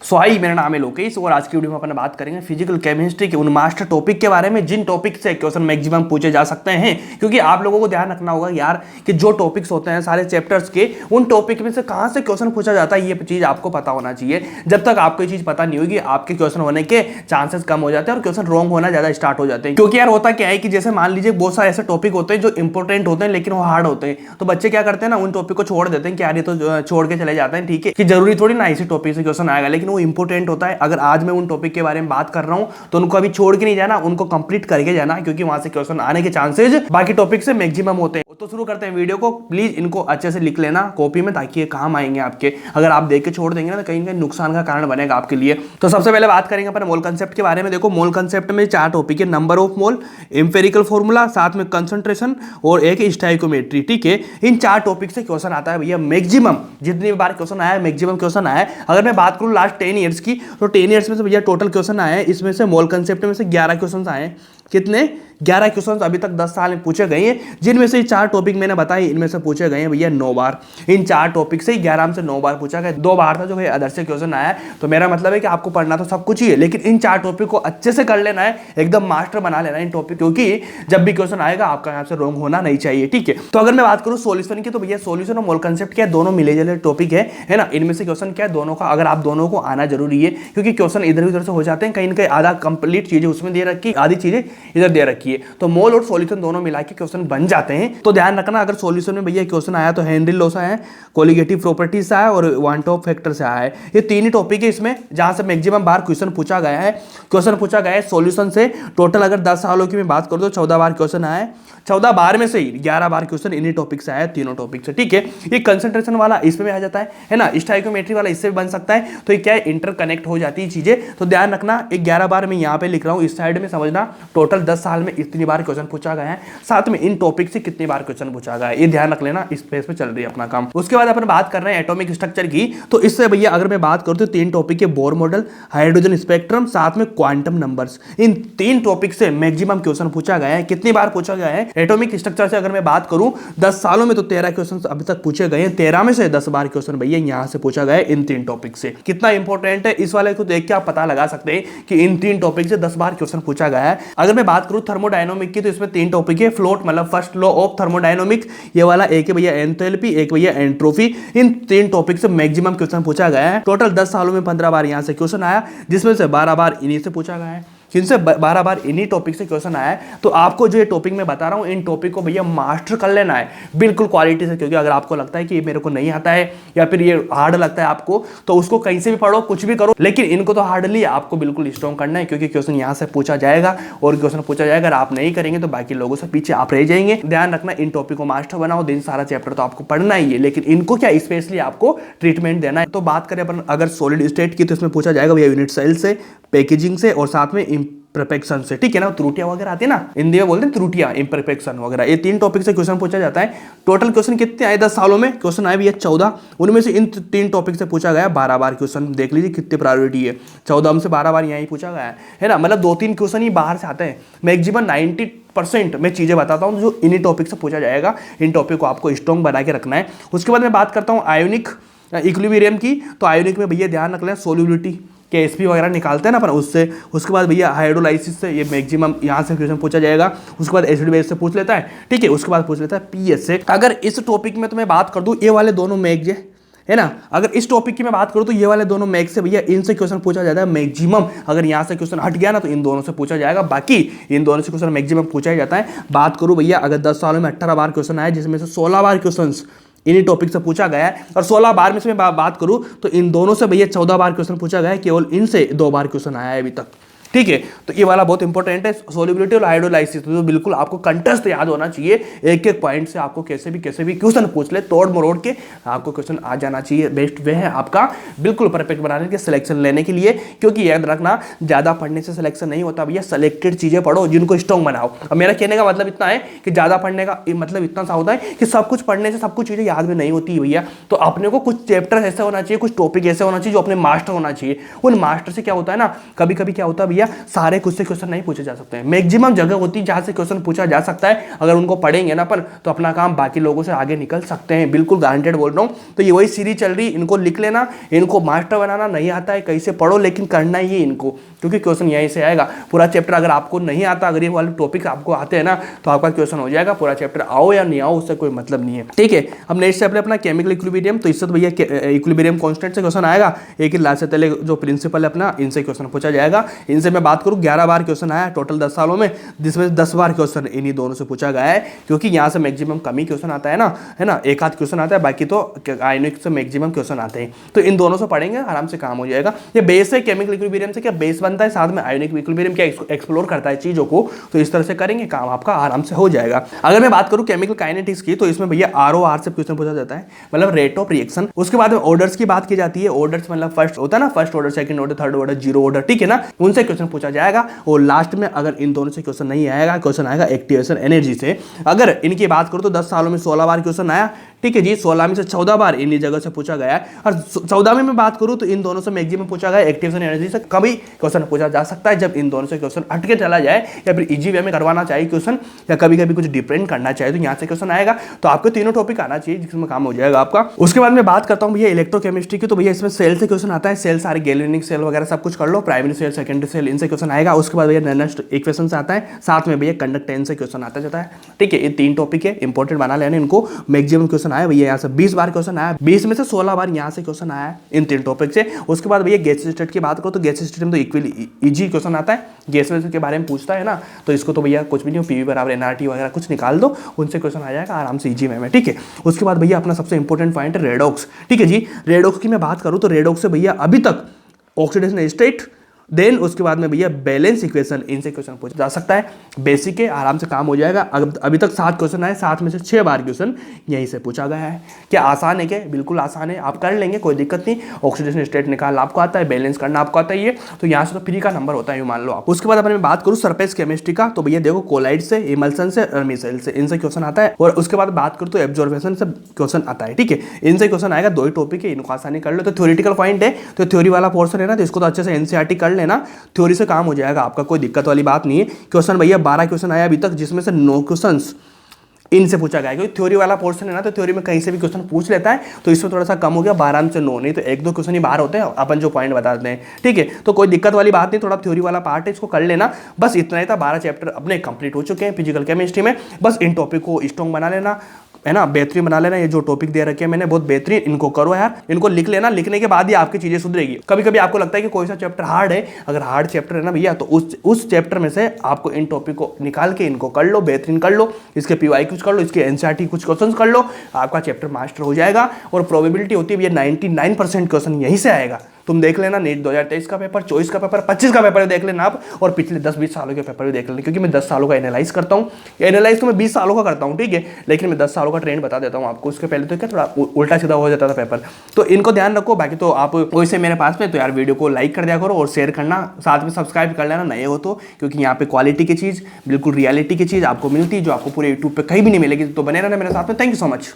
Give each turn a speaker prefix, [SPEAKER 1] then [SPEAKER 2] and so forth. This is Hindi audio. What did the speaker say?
[SPEAKER 1] हाई, मेरा नाम है लोकेश और आज की वीडियो में अपन बात करेंगे फिजिकल केमिस्ट्री के उन मास्टर टॉपिक के बारे में जिन टॉपिक से क्वेश्चन मैक्सिमम पूछे जा सकते हैं। क्योंकि आप लोगों को ध्यान रखना होगा यार कि जो टॉपिक्स होते हैं सारे चैप्टर्स के, उन टॉपिक में से कहां से क्वेश्चन पूछा जाता है ये चीज आपको पता होना चाहिए। जब तक आपको ये चीज पता नहीं होगी आपके क्वेश्चन होने के चांसेस कम हो जाते हैं और क्वेश्चन रॉन्ग होना ज्यादा स्टार्ट हो जाते हैं। क्योंकि यार होता क्या है कि जैसे मान लीजिए बहुत सारे ऐसे टॉपिक होते हैं जो इंपॉर्टेंट होते हैं लेकिन वो हार्ड होते हैं, तो बच्चे क्या करते हैं ना, उन टॉपिक को छोड़ देते हैं कि यार ये तो छोड़ के चले जाते हैं। ठीक है कि जरूरी थोड़ी ना इसी टॉपिक से क्वेश्चन आएगा, लेकिन वो इंपॉर्टेंट होता है। अगर आज मैं उन टॉपिक के बारे में बात कर रहा हूं तो उनको अभी छोड़ के नहीं जाना, उनको कंप्लीट करके जाना, क्योंकि वहां से क्वेश्चन आने के चांसेस बाकी टॉपिक से मैक्सिमम होते हैं। तो शुरू करते हैं वीडियो को। प्लीज इनको अच्छे से लिख लेना कॉपी में ताकि ये काम आएंगे आपके। अगर आप देख के छोड़ देंगे ना तो कहीं ना कहीं नुकसान का कारण बनेगा आपके लिए। तो सबसे पहले बात करेंगे अपन मोल कंसेप्ट के बारे में। देखो मोल कंसेप्ट में 4 टॉपिक है, number of mole, empirical formula, साथ में कंसंट्रेशन और एक स्टोइकोमेट्री। ठीक है, इन 4 टॉपिक से क्वेश्चन आता है भैया मैक्सिमम। जितनी बार क्वेश्चन आया मैक्सिमम क्वेश्चन आया है। अगर मैं बात करूं लास्ट 10 ईयर्स की तो 10 ईयर्स में से भैया टोटल क्वेश्चन आए हैं, इसमें से मोल कंसेप्ट में से 11 क्वेश्चन आए हैं। कितने? 11 क्वेश्चन अभी तक 10 साल में पूछे गए हैं, जिनमें से 4 टॉपिक मैंने बताए इनमें से पूछे गए हैं भैया 9 बार। इन 4 टॉपिक से 11 से 9 बार पूछा गया। 2 बार था जो अदर से क्वेश्चन आया है। तो मेरा मतलब है कि आपको पढ़ना तो सब कुछ ही है, लेकिन इन 4 टॉपिक को अच्छे से कर लेना है, एकदम मास्टर बना लेना है इन टॉपिक, क्योंकि जब भी क्वेश्चन आएगा आपका यहाँ से रॉन्ग होना नहीं चाहिए। ठीक है, तो अगर मैं बात करूँ सोल्यूशन की तो भैया सोल्यूशन और मोल कंसेप्ट क्या दोनों मिले जुले टॉपिक है ना। इनमें से क्वेश्चन क्या है दोनों का, अगर आप दोनों को आना जरूरी है, क्योंकि क्वेश्चन इधर उधर से हो जाते हैं, कहीं ना कहीं आधा कंप्लीट चीजें उसमें दे रखी, आधी चीजें इधर दे रखी है। तो मोल और सॉल्यूशन दोनों मिला के क्वेश्चन बन जाते हैं। तो ध्यान रखना, अगर सॉल्यूशन में भैया क्वेश्चन आया तो हेनरी लॉ से आया, कोलिगेटिव प्रॉपर्टी से आया और वन टॉप फैक्टर से आया है। ये 3 ही टॉपिक है इसमें जहां से मैक्सिमम बार क्वेश्चन पूछा गया है। क्वेश्चन पूछा गया है सॉल्यूशन से टोटल अगर 10 सालों की मैं बात करूं तो 14 बार क्वेश्चन आया है। 14 बार में से ही 11 बार क्वेश्चन इन्हीं टॉपिक से आया है, तीनों टॉपिक से। ठीक है, ये कंसंट्रेशन वाला इसमें भी आ जाता है ना, स्टोइकोमेट्री वाला इससे भी बन सकता है। तो ये क्या है, इंटरकनेक्ट हो जाती है चीजें। तो ध्यान रखना, 11 बार मैं यहाँ पे लिख रहा हूँ, इस साइड में समझना टोटल 10 साल में इतनी बार क्वेश्चन पूछा गया है, साथ में इन टॉपिक से कितनी बार क्वेश्चन पूछा गया है, ये ध्यान रख लेना। इस पेज पे चल रही है अपना काम। उसके बाद अपन बात कर रहे हैं एटॉमिक स्ट्रक्चर की। तो इससे भैया अगर मैं बात करूं तो 3 टॉपिक है, बोर मॉडल, हाइड्रोजन स्पेक्ट्रम, साथ में क्वांटम नंबर्स। इन 3 टॉपिक से मैक्सिमम क्वेश्चन पूछा गया है। कितनी बार पूछा गया है एटॉमिक स्ट्रक्चर से अगर मैं बात करूं 10 सालों में तो 13 क्वेश्चन अभी तक पूछे गए हैं। 13 में से 10 बार क्वेश्चन भैया यहां से पूछा गया है इन 3 टॉपिक से। कितना इंपॉर्टेंट है इस वाले को देख के आप पता लगा सकते हैं कि इन 3 टॉपिक से 10 बार क्वेश्चन पूछा गया है। अगर मैं बात करूं थर्मोडायनामिक की तो इसमें 3 टॉपिक है, फ्लोट मतलब फर्स्ट लॉ ऑफ थर्मोडायनामिक, ये वाला एक है भैया एंथैल्पी, एक भैया एंट्रोपी। इन 3 टॉपिक से मैक्सिमम क्वेश्चन पूछा गया है। टोटल 10 सालों में 15 बार यहां से क्वेश्चन आया, जिसमें से 12 बार इन्हीं से पूछा गया है। जिनसे 12 बार इन्हीं टॉपिक से क्वेश्चन आया है। तो आपको जो ये टॉपिक मैं बता रहा हूं इन टॉपिक को भैया मास्टर कर लेना है बिल्कुल क्वालिटी से। क्योंकि अगर आपको लगता है कि ये मेरे को नहीं आता है या फिर ये हार्ड लगता है आपको, तो उसको कहीं से भी पढ़ो, कुछ भी करो, लेकिन इनको तो हार्डली आपको बिल्कुल स्ट्रॉन्ग करना है, क्योंकि क्वेश्चन यहाँ से पूछा जाएगा और क्वेश्चन पूछा जाएगा। अगर आप नहीं करेंगे तो बाकी लोगों से पीछे आप रह जाएंगे। ध्यान रखना, इन टॉपिक को मास्टर बनाओ। दिन सारा चैप्टर तो आपको पढ़ना ही है, लेकिन इनको क्या स्पेशली आपको ट्रीटमेंट देना है। तो बात करें अपन अगर सॉलिड स्टेट की तो इसमें पूछा जाएगा भैया यूनिट सेल से, पैकेजिंग से और साथ में इम्परफेक्शन से। ठीक है ना, त्रुटियां वगैरह आती है ना, हिंदी में बोलते हैं त्रुटियां, इम्परफेक्शन वगैरह। ये 3 टॉपिक से क्वेश्चन पूछा जाता है। टोटल क्वेश्चन कितने आए 10 सालों में? क्वेश्चन आए भैया 14। उनमें से इन 3 टॉपिक से पूछा गया 12 बार क्वेश्चन। देख लीजिए कितनी प्रायोरिटी है, 14 में से 12 बार यहाँ ही पूछा गया है ना। मतलब 2-3 क्वेश्चन ही बाहर से आते हैं। मैक्सिमम 90% मैं चीजें बताता हूँ जो इन्हीं टॉपिक से पूछा जाएगा। इन टॉपिक को आपको स्ट्रॉन्ग बना के रखना है। उसके बाद मैं बात करता हूँ आयोनिक इक्विलिब्रियम की। तो आयोनिक में भैया ध्यान रख लें सोल्यूबिलिटी के एसपी वगैरह निकालते हैं ना अपन उससे। उसके बाद भैया हाइड्रोलाइसिस से ये मैक्सिमम यहाँ से क्वेश्चन पूछा जाएगा। उसके बाद एसिड बेस से पूछ लेता है। ठीक है, उसके बाद पूछ लेता है पीएच से। अगर इस टॉपिक में तो मैं बात कर दूं ये वाले दोनों मैग है ना, अगर इस टॉपिक की मैं बात करूं तो ये वाले दोनों मैग से भैया इनसे क्वेश्चन पूछा जाता है मैक्सिमम। अगर यहाँ से क्वेश्चन हट गया ना तो इन दोनों से पूछा जाएगा, बाकी इन दोनों से क्वेश्चन मैक्सिमम पूछा ही जाता है। बात करूं भैया अगर 10 सालों में 18 बार क्वेश्चन आया, जिसमें से 16 बार क्वेश्चन इन्हीं टॉपिक से पूछा गया है, और 16 बार में से मैं बात करूं तो इन दोनों से भैया 14 बार क्वेश्चन पूछा गया है, केवल इनसे 2 बार क्वेश्चन आया है अभी तक। ठीक है, तो ये वाला बहुत इंपॉर्टेंट है सोल्यूबिलिटी और हाइड्रोलाइसिस। तो बिल्कुल आपको कंटेस्ट याद होना चाहिए, एक एक पॉइंट से आपको कैसे भी क्वेश्चन पूछ ले, तोड़ मरोड़ के आपको क्वेश्चन आ जाना चाहिए। बेस्ट वे है आपका बिल्कुल परफेक्ट बनाने के, सिलेक्शन लेने के लिए। क्योंकि याद रखना, ज्यादा पढ़ने से सिलेक्शन नहीं होता भैया, सेलेक्टेड चीजें पढ़ो जिनको स्ट्रॉन्ग बनाओ। अब मेरा कहने का मतलब इतना है कि ज्यादा पढ़ने का मतलब इतना सा होता है कि सब कुछ पढ़ने से सब कुछ चीजें याद में नहीं होती है भैया। तो अपने को कुछ चैप्टर ऐसे होना चाहिए, कुछ टॉपिक ऐसे होना चाहिए जो अपने मास्टर होना चाहिए। उन मास्टर से क्या होता है ना, कभी कभी क्या होता है भैया सारे कुछ से क्वेश्चन नहीं पूछे जा सकते हैं, मैक्सिमम जगह होती है जहां से क्वेश्चन पूछा जा सकता है। अगर उनको पढ़ेंगे ना अपन तो अपना काम बाकी लोगों से आगे निकल सकते हैं, बिल्कुल गारंटेड बोल रहा हूँ। तो ये वही सीरीज चल रही, इनको लिख लेना, इनको मास्टर बनाना नहीं आता है कैसे पढ़ो, लेकिन करना ही है इनको, क्योंकि क्वेश्चन यहीं से आएगा। पूरा चैप्टर अगर आपको नहीं आता, अगर ये वाले टॉपिक आपको आते हैं ना तो आपका क्वेश्चन हो जाएगा। पूरा चैप्टर आओ या नहीं आओ उससे कोई मतलब नहीं है, ठीक है। अब नेक्स्ट चैप्टर अपना केमिकल इक्विलिब्रियम, तो इससे तो भैया इक्विलिब्रियम कांस्टेंट से क्वेश्चन आएगा। एक ही लास्ट से पहले जो प्रिंसिपल है अपना, इनसे क्वेश्चन पूछा जाएगा। इनसे मैं बात करूँ 11 बार क्वेश्चन आया टोटल 10 सालों में, जिसमें 10 बार क्वेश्चन इन्हीं दोनों से पूछा गया है, क्योंकि यहाँ से मैक्सिमम कम ही क्वेश्चन आता है ना, एक आध क्वेश्चन आता है, बाकी तो आयनिक से मैक्सिमम क्वेश्चन आते हैं। तो इन दोनों से पढ़ेंगे आराम से काम हो जाएगा। ये बेस है केमिकल इक्विलिब्रियम से, क्या बेस बनता है, साथ में आयनिक इक्विलिब्रियम क्या एक्सप्लोर करता है चीजों को, तो इस तरह से करेंगे काम आपका आराम से हो जाएगा। अगर मैं बात करूं केमिकल काइनेटिक्स की, तो इसमें भैया ROR से क्वेश्चन पूछा जाता है, मतलब रेट ऑफ रिएक्शन। उसके बाद में ऑर्डर्स की बात की जाती है, ऑर्डर्स मतलब फर्स्ट होता है ना, first order, second order, third order, zero order, ठीक है ना, उनसे क्वेश्चन पूछा जाएगा। और लास्ट में अगर इन दोनों से क्वेश्चन नहीं आएगा, क्वेश्चन आएगा एक्टिवेशन एनर्जी से। अगर इनकी बात करूं तो 10 सालों में 16 बार क्वेश्चन आया, ठीक है जी, 16 में से 14 बार इन्हीं जगह से पूछा गया है। और 14 में मैं बात करूं तो इन दोनों से मैक्सिमम पूछा गया एक्टिवेशन एनर्जी से। कभी क्वेश्चन पूछा जा सकता है जब इन दोनों से क्वेश्चन हट के चला जाए, या फिर इजी वे में करवाना चाहिए क्वेश्चन, या कभी कभी कुछ डिफरेंट करना चाहिए, तो यहाँ से क्वेश्चन आएगा। तो आपको तीनों टॉपिक आना चाहिए जिसमें काम हो जाएगा आपका। उसके बाद मैं बात करता हूँ भैया इलेक्ट्रोकेमिस्ट्री की, तो भैया इसमें सेल से क्वेश्चन आता है। सेल सारे गैल्वेनिक सेल वगैरह सब कुछ कर लो, प्राइमरी सेल, सेकेंडरी सेल, इनसे क्वेश्चन आएगा। उसके बाद भैया नैनोस्ट इक्वेशन से आता है, साथ में भैया कंडक्टेंस से क्वेश्चन आता जाता है, ठीक है। ये 3 टॉपिक है, इंपॉर्टेंट बना लेना इनको। मैक्सिमम क्वेश्चन आया भैया यहाँ से 20 बार क्वेश्चन आया, 20 में से 16 बार यहाँ से क्वेश्चन आया है इन 3 टॉपिक से। उसके बाद भैया गैस स्टेट की बात करो तो गैस स्टेट में तो इक्वली इजी क्वेश्चन आता है, गैस के बारे में पूछता है ना, तो इसको तो भैया कुछ भी नहीं, PV बराबर NRT वगैरह कुछ निकाल दो, उनसे क्वेश्चन आ जाएगा आराम से इजी में, ठीक है। उसके बाद भैया अपना सबसे इंपॉर्टेंट पॉइंट है रेडॉक्स, ठीक है जी। रेडॉक्स की मैं बात करूँ तो रेडॉक्स से भैया अभी तक ऑक्सीडेशन स्टेट, देन उसके बाद में भैया बैलेंस इक्वेशन, इनसे क्वेश्चन पूछा जा सकता है। बेसिक है, आराम से काम हो जाएगा। अभी तक 7 क्वेश्चन आए, 7 में से 6 बार क्वेश्चन यहीं से पूछा गया है। क्या आसान है? क्या बिल्कुल आसान है, आप कर लेंगे, कोई दिक्कत नहीं। ऑक्सीडेशन स्टेट निकालना आपको आता है, बैलेंस करना आपको आता है, ये तो यहाँ से तो फ्री का नंबर होता है, मान लो आप। उसके बाद अगर मैं बात करूँ सरफेस केमिस्ट्री का, तो भैया देखो कोलाइड से, इमल्सन से और मिसाइल से, इनसे क्वेश्चन आता है। और उसके बाद बात करूँ तो एब्जॉर्बेशन से क्वेश्चन आता है, ठीक है। इनसे क्वेश्चन आएगा, 2 ही टॉपिक है, इनको आसानी कर लो। तो थ्योरेटिकल पॉइंट है, तो थ्योरी वाला पोर्शन है ना, तो इसको तो अच्छे से NCERT कर लेना, थ्योरी से काम हो जाएगा आपका, कोई दिक्कत वाली बात नहीं है। क्वेश्चन भैया 12 क्वेश्चन आया अभी तक, जिसमें से 9 क्वेश्चंस इनसे पूछा गया, क्योंकि थ्योरी वाला पोर्शन है ना, तो थ्योरी में कहीं से भी क्वेश्चन पूछ लेता है, तो इसमें थोड़ा सा कम हो गया, 12 में से 9, नहीं तो 1-2 क्वेश्चन ही बाहर होते हैं, अपन जो पॉइंट बता देते हैं, ठीक है। तो कोई दिक्कत वाली बात नहीं, थोड़ा थ्योरी वाला पार्ट है, इसको कर लेना, बस इतना ही था। 12 चैप्टर अपने कंप्लीट हो चुके हैं फिजिकल केमिस्ट्री में। बस इन टॉपिक को स्ट्रॉन्ग बना लेना, है ना, बेहतरीन बना लेना। ये जो टॉपिक दे रखे हैं मैंने बहुत बेहतरीन, इनको करो यार, इनको लिख लेना, लिखने के बाद ही आपकी चीजें सुधरेगी। कभी कभी आपको लगता है कि कोई सा चैप्टर हार्ड है, अगर हार्ड चैप्टर है ना भैया, तो उस चैप्टर में से आपको इन टॉपिक को निकाल के इनको कर लो, बेहतरीन कर लो, इसके PY कुछ कर लो, इसके NCERT कुछ क्वेश्चन कर लो, आपका चैप्टर मास्टर हो जाएगा। और प्रोबेबिलिटी होती है भैया 99% क्वेश्चन यहीं से आएगा। तुम देख लेना, नीट 2023 का पेपर, 24 का पेपर, 25 का पेपर देख लेना आप, और पिछले 10-20 सालों के पेपर भी देख लेना, क्योंकि मैं 10 सालों का एनालाइज करता हूँ। एनालाइज तो मैं 20 सालों का करता हूँ, ठीक है, लेकिन मैं 10 सालों का ट्रेंड बता देता हूँ आपको। उसके पहले तो क्या थोड़ा उल्टा सीधा हो जाता था पेपर, तो इनको ध्यान रखो। बाकी तो आप वैसे मेरे पास में, तो यार वीडियो को लाइक कर दिया करो और शेयर करना, साथ में सब्सक्राइब कर लेना नए हो तो, क्योंकि यहाँ पे क्वालिटी की चीज़, बिल्कुल रियलिटी की चीज़ आपको मिलती है, जो आपको पूरे यूट्यूब पर कहीं भी नहीं मिलेगी। तो बने रहना मेरे साथ में। Thank you so much.